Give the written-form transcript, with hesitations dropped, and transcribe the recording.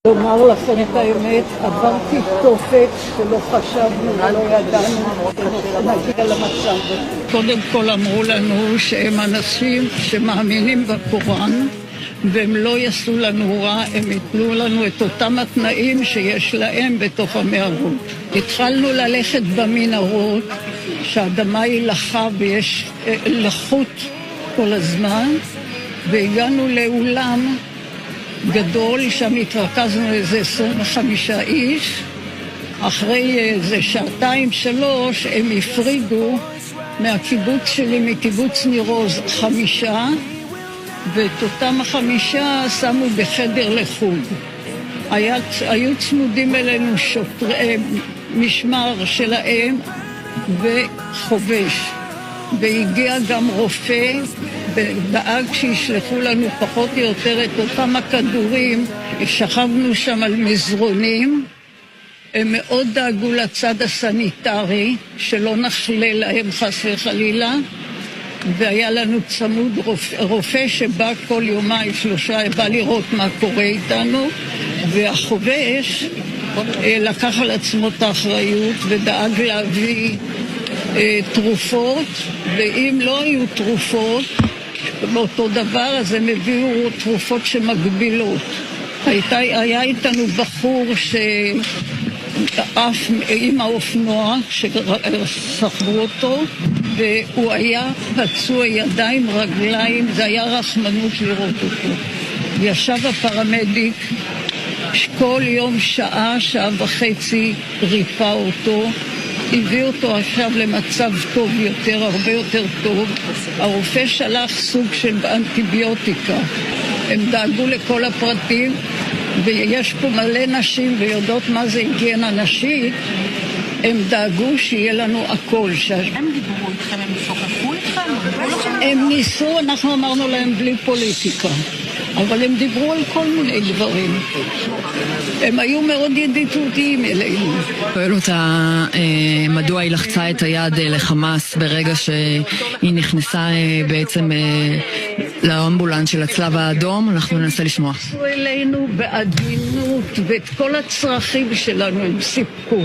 לומר לכם את האמת, עברתי תופת שלא חשבנו ולא ידענו שנגיע למצב. קודם כל אמרו לנו שהם אנשים שמאמינים בקוראן והם לא יעשו לנו רע, הם ייתנו לנו את אותם התנאים שיש להם בתוך המערות. התחלנו ללכת במנהרות שהאדמה היא לחה ויש לחות כל הזמן, והגענו לאולם גדול, שם התרכזנו איזה 25 איש. אחרי איזה שעתיים שלוש הם הפרידו מהקיבוץ שלי, מקיבוץ ניר עוז, 5, ואת אותם 5 שמו בחדר לחוד. היו צמודים אלינו משמר שלהם וחובש, והגיע גם רופא ודאג שישלחו לנו פחות או יותר את אותם הכדורים. שכבנו שם על מזרונים, הם מאוד דאגו לצד הסניטרי שלא נחלה להם חס וחלילה, והיה לנו צמוד רופא שבא כל יומיים 3 בא לראות מה קורה איתנו, והחובש לקח על עצמו את האחריות ודאג להביא תרופות, ואם לא היו תרופות באותו דבר אז הם הביאו תרופות שמגבילות. היה איתנו בחור שעף עם האופנוע שסחבו אותו, והוא היה פצוע ידיים, רגליים, זה היה רחמנות לראות אותו. ישב הפרמדיק כל יום שעה וחצי, ריפא אותו, הביא אותו עכשיו למצב טוב יותר, הרבה יותר טוב. הרופא שלח סוג של אנטיביוטיקה. הם דאגו לכל הפרטים, ויש פה מלא נשים ויודעות מה זה היגיינה נשית. הם דאגו שיהיה לנו הכל. הם דיברו איתכם, הם שוחחו איתכם? הם ניסו, אנחנו אמרנו להם בלי פוליטיקה, אבל הם דיברו על כל מיני דברים. הם היו מאוד ידידותיים אלינו. שואל אותה מדוע היא לחצה את היד לחמאס ברגע שהיא נכנסה בעצם לאמבולנס של הצלב האדום. אנחנו ננסה לשמוע. הם אלינו בעדינות, ואת כל הצרכים שלנו הם סיפקו.